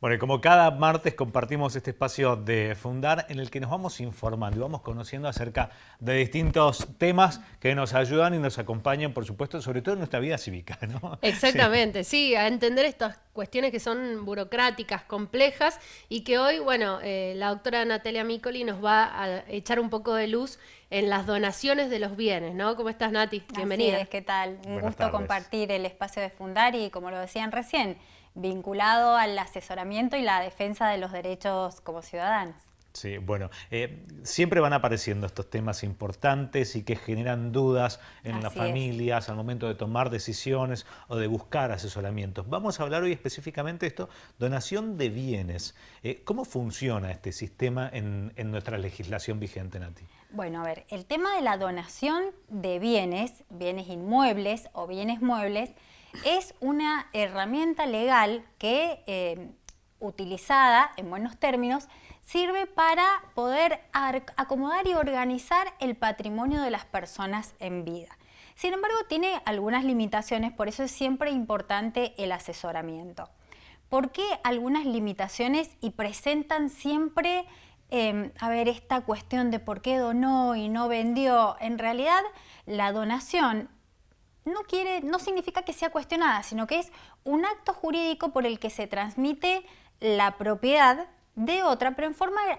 Bueno, y como cada martes compartimos este espacio de Fundar en el que nos vamos informando y vamos conociendo acerca de distintos temas que nos ayudan y nos acompañan, por supuesto, sobre todo en nuestra vida cívica, ¿no? Sí. Exactamente, sí, a entender estas cuestiones que son burocráticas, complejas y que hoy, bueno, la doctora Natalia Micoli nos va a echar un poco de luz en las donaciones de los bienes, ¿no? ¿Cómo estás, Nati? Así Bienvenida. es, ¿qué tal? Un Buenas gusto tardes. compartir el espacio de Fundar y, como lo decían recién, vinculado al asesoramiento y la defensa de los derechos como ciudadanos. Sí, bueno, siempre van apareciendo estos temas importantes y que generan dudas en las Así es. familias al momento de tomar decisiones o de buscar asesoramientos. Vamos a hablar hoy específicamente de esto, donación de bienes. ¿Cómo funciona este sistema en nuestra legislación vigente, Nati? Bueno, a ver, el tema de la donación de bienes, bienes inmuebles o bienes muebles, es una herramienta legal que, utilizada en buenos términos, sirve para poder acomodar y organizar el patrimonio de las personas en vida. Sin embargo, tiene algunas limitaciones, por eso es siempre importante el asesoramiento. ¿Por qué algunas limitaciones y presentan siempre esta cuestión de por qué donó y no vendió? En realidad, la donación no significa que sea cuestionada, sino que es un acto jurídico por el que se transmite la propiedad de otra,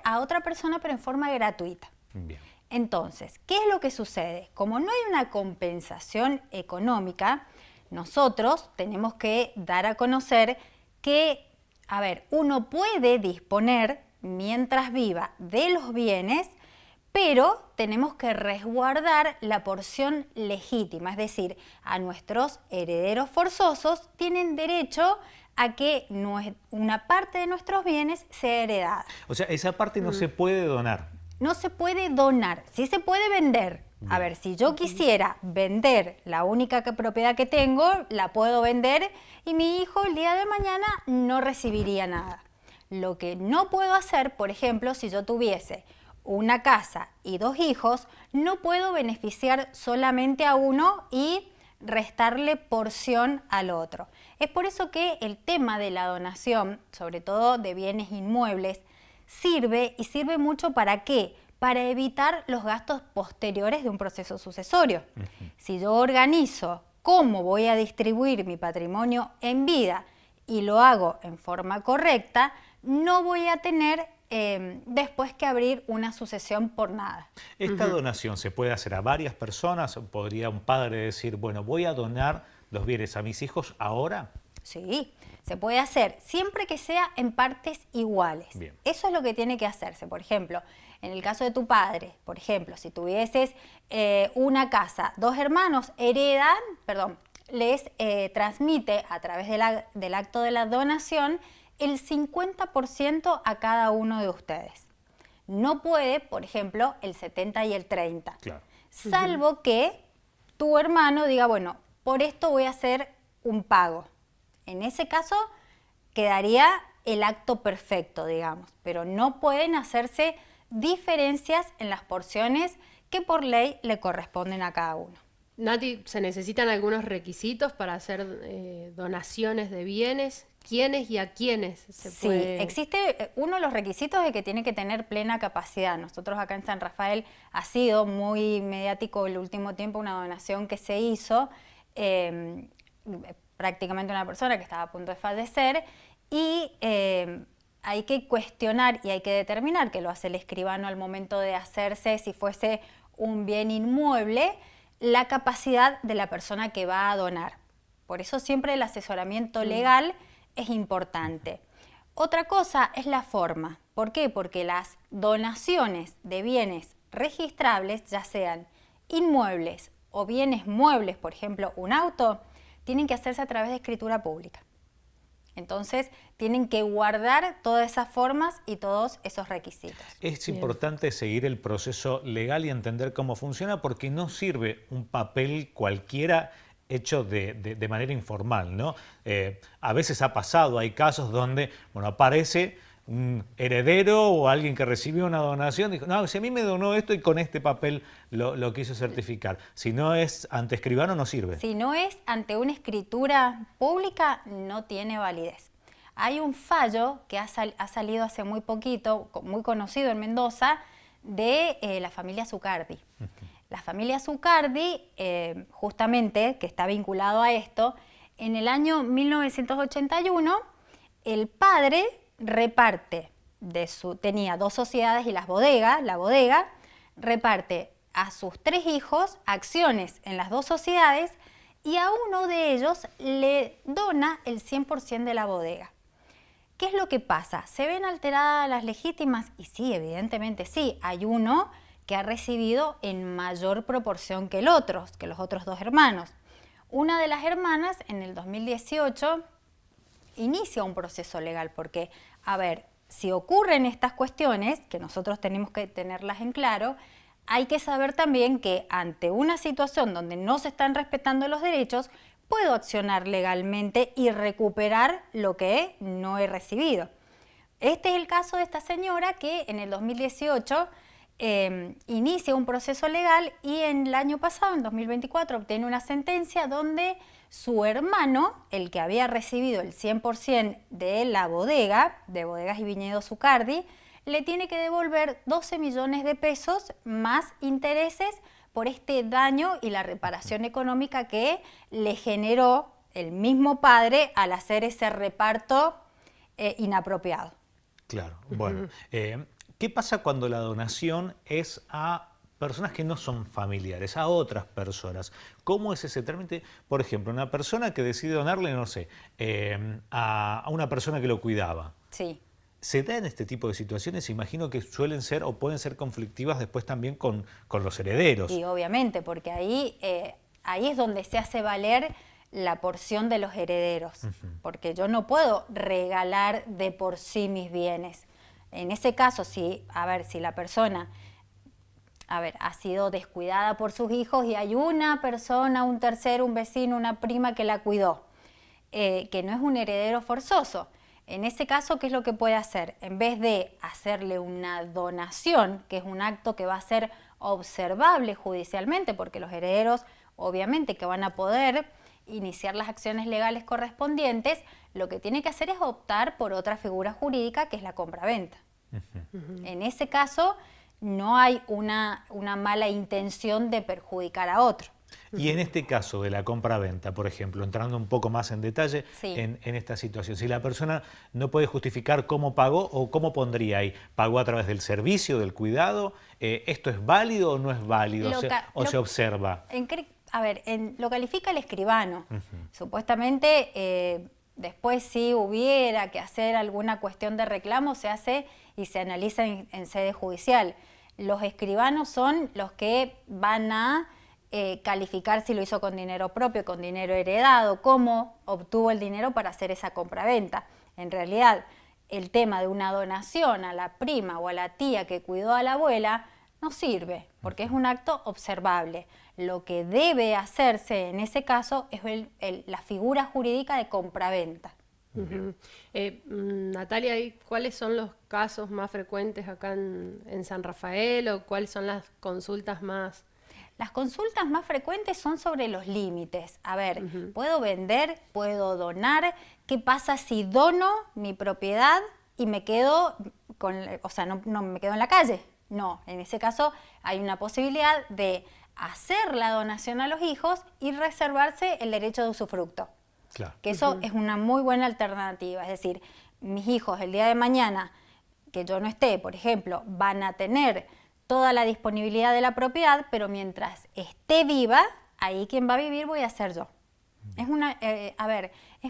a otra persona, pero en forma gratuita. Bien. Entonces, ¿qué es lo que sucede? Como no hay una compensación económica, nosotros tenemos que dar a conocer que, uno puede disponer mientras viva de los bienes, pero tenemos que resguardar la porción legítima, es decir, a nuestros herederos forzosos tienen derecho a que una parte de nuestros bienes sea heredada. O sea, esa parte no se puede donar. No se puede donar, sí se puede vender. A ver, si yo quisiera vender la única propiedad que tengo, la puedo vender y mi hijo el día de mañana no recibiría nada. Lo que no puedo hacer, por ejemplo, si yo tuviese una casa y 2 hijos, no puedo beneficiar solamente a uno y restarle porción al otro. Es por eso que el tema de la donación, sobre todo de bienes inmuebles, sirve mucho ¿para qué? Para evitar los gastos posteriores de un proceso sucesorio. Si yo organizo cómo voy a distribuir mi patrimonio en vida y lo hago en forma correcta, no voy a tener después que abrir una sucesión por nada. ¿Esta donación se puede hacer a varias personas? ¿Podría un padre decir, bueno, voy a donar los bienes a mis hijos ahora? Sí, se puede hacer siempre que sea en partes iguales. Bien. Eso es lo que tiene que hacerse. Por ejemplo, en el caso de tu padre, por ejemplo, si tuvieses una casa, 2 hermanos les transmite a través del acto de la donación el 50% a cada uno de ustedes. No puede, por ejemplo, el 70 y el 30. Claro. Salvo que tu hermano diga, bueno, por esto voy a hacer un pago. En ese caso quedaría el acto perfecto, digamos, pero no pueden hacerse diferencias en las porciones que por ley le corresponden a cada uno. Nati, ¿se necesitan algunos requisitos para hacer donaciones de bienes? ¿Quiénes y a quiénes se puede? Sí, existe uno de los requisitos de que tiene que tener plena capacidad. Nosotros acá en San Rafael ha sido muy mediático el último tiempo una donación que se hizo, prácticamente una persona que estaba a punto de fallecer y hay que cuestionar y hay que determinar, que lo hace el escribano al momento de hacerse, si fuese un bien inmueble, la capacidad de la persona que va a donar. Por eso siempre el asesoramiento legal es importante. Otra cosa es la forma. ¿Por qué? Porque las donaciones de bienes registrables, ya sean inmuebles o bienes muebles, por ejemplo, un auto, tienen que hacerse a través de escritura pública. Entonces, tienen que guardar todas esas formas y todos esos requisitos. Es importante seguir el proceso legal y entender cómo funciona porque no sirve un papel cualquiera hecho de manera informal, ¿no? A veces ha pasado, hay casos donde, bueno, aparece un heredero o alguien que recibió una donación, dijo, no, si a mí me donó esto y con este papel lo quiso certificar. Si no es ante escribano, no sirve. Si no es ante una escritura pública, no tiene validez. hay un fallo que ha salido hace muy poquito, muy conocido en Mendoza, de la familia Zucardi. La familia Zucardi, justamente, que está vinculado a esto, en el año 1981, el padre reparte, tenía 2 sociedades y la bodega, reparte a sus 3 hijos acciones en las 2 sociedades y a uno de ellos le dona el 100% de la bodega. ¿Qué es lo que pasa? ¿Se ven alteradas las legítimas? Y sí, evidentemente sí. Hay uno que ha recibido en mayor proporción que los otros 2 hermanos. Una de las hermanas en el 2018 inicia un proceso legal porque, a ver, si ocurren estas cuestiones, que nosotros tenemos que tenerlas en claro, hay que saber también que ante una situación donde no se están respetando los derechos, puedo accionar legalmente y recuperar lo que no he recibido. Este es el caso de esta señora que en el 2018 inicia un proceso legal y en el año pasado, en 2024, obtiene una sentencia donde su hermano, el que había recibido el 100% de la bodega, de Bodegas y Viñedos Zucardi, le tiene que devolver 12 millones de pesos más intereses por este daño y la reparación económica que le generó el mismo padre al hacer ese reparto inapropiado. Claro, bueno. ¿Qué pasa cuando la donación es a personas que no son familiares, a otras personas? ¿Cómo es ese trámite? Por ejemplo, una persona que decide donarle, no sé, a una persona que lo cuidaba. Sí. ¿Se da en este tipo de situaciones? Imagino que suelen ser o pueden ser conflictivas después también con los herederos. Y obviamente, porque ahí es donde se hace valer la porción de los herederos, porque yo no puedo regalar de por sí mis bienes. En ese caso, si la persona ha sido descuidada por sus hijos y hay una persona, un tercero, un vecino, una prima que la cuidó, que no es un heredero forzoso. En ese caso, ¿qué es lo que puede hacer? En vez de hacerle una donación, que es un acto que va a ser observable judicialmente, porque los herederos obviamente que van a poder iniciar las acciones legales correspondientes, lo que tiene que hacer es optar por otra figura jurídica que es la compraventa. En ese caso, no hay una mala intención de perjudicar a otro. Y en este caso de la compra-venta, por ejemplo, entrando un poco más en detalle en esta situación, si la persona no puede justificar cómo pagó o cómo pondría ahí, ¿pagó a través del servicio, del cuidado? ¿Esto es válido o no es válido? ¿Se observa? Lo califica el escribano. Supuestamente, después si hubiera que hacer alguna cuestión de reclamo, se hace y se analiza en sede judicial. Los escribanos son los que van a calificar si lo hizo con dinero propio, con dinero heredado, cómo obtuvo el dinero para hacer esa compraventa. En realidad, el tema de una donación a la prima o a la tía que cuidó a la abuela no sirve, porque es un acto observable. Lo que debe hacerse en ese caso es la figura jurídica de compraventa. Natalia, ¿cuáles son los casos más frecuentes acá en San Rafael o cuáles son las consultas más...? Las consultas más frecuentes son sobre los límites. ¿Puedo vender? ¿Puedo donar? ¿Qué pasa si dono mi propiedad y me quedo no me quedo en la calle? No, en ese caso hay una posibilidad de hacer la donación a los hijos y reservarse el derecho de usufructo. Claro. Que eso es una muy buena alternativa. Es decir, mis hijos el día de mañana, que yo no esté, por ejemplo, van a tener toda la disponibilidad de la propiedad, pero mientras esté viva, ahí quien va a vivir voy a ser yo. Es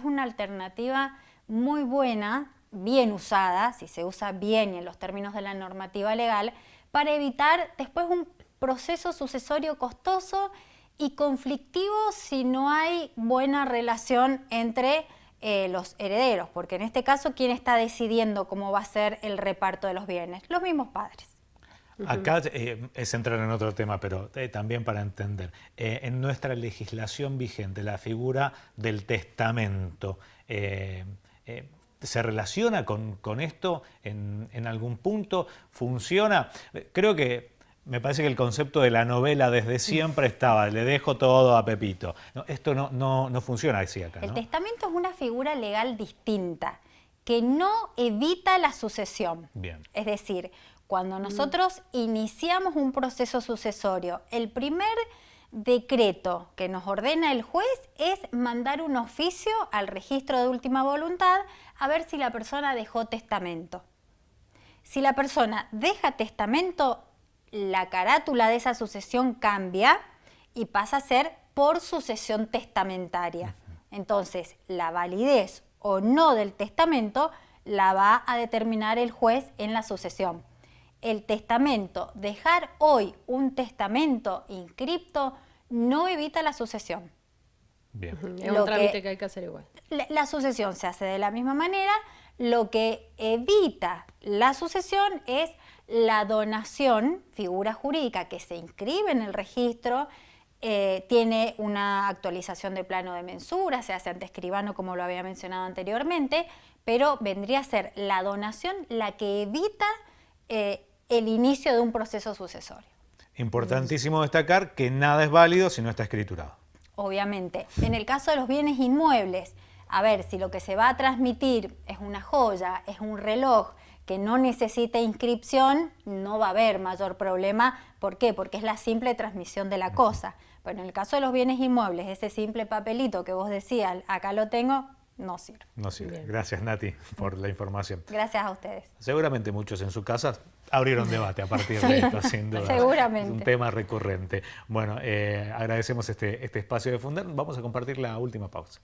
una alternativa muy buena, bien usada, si se usa bien y en los términos de la normativa legal, para evitar después un proceso sucesorio costoso y conflictivo si no hay buena relación entre los herederos, porque en este caso, ¿quién está decidiendo cómo va a ser el reparto de los bienes? Los mismos padres. Acá es entrar en otro tema, pero también para entender. En nuestra legislación vigente, la figura del testamento, ¿se relaciona con esto en algún punto? ¿Funciona? Creo que me parece que el concepto de la novela desde siempre estaba, le dejo todo a Pepito. No, esto no funciona así acá, ¿no? El testamento es una figura legal distinta. que no evita la sucesión. Bien. Es decir, cuando nosotros iniciamos un proceso sucesorio, el primer decreto que nos ordena el juez es mandar un oficio al registro de última voluntad a ver si la persona dejó testamento. Si la persona deja testamento, la carátula de esa sucesión cambia y pasa a ser por sucesión testamentaria. Entonces, la validez o no del testamento la va a determinar el juez en la sucesión. El testamento, dejar hoy un testamento inscripto, no evita la sucesión. Bien. Es un trámite que hay que hacer igual. La sucesión se hace de la misma manera. Lo que evita la sucesión es la donación, figura jurídica que se inscribe en el registro, tiene una actualización de plano de mensura, se hace ante escribano como lo había mencionado anteriormente, pero vendría a ser la donación la que evita el inicio de un proceso sucesorio. Importantísimo destacar que nada es válido si no está escriturado. Obviamente. En el caso de los bienes inmuebles, a ver, si lo que se va a transmitir es una joya, es un reloj que no necesita inscripción, no va a haber mayor problema. ¿Por qué? Porque es la simple transmisión de la cosa. Pero en el caso de los bienes inmuebles, ese simple papelito que vos decías, acá lo tengo, no sirve. No sirve. Bien. Gracias, Nati, por la información. Gracias a ustedes. Seguramente muchos en su casa abrieron debate a partir de esto, sin duda. Seguramente. Es un tema recurrente. Bueno, agradecemos este espacio de Fundar. Vamos a compartir la última pausa.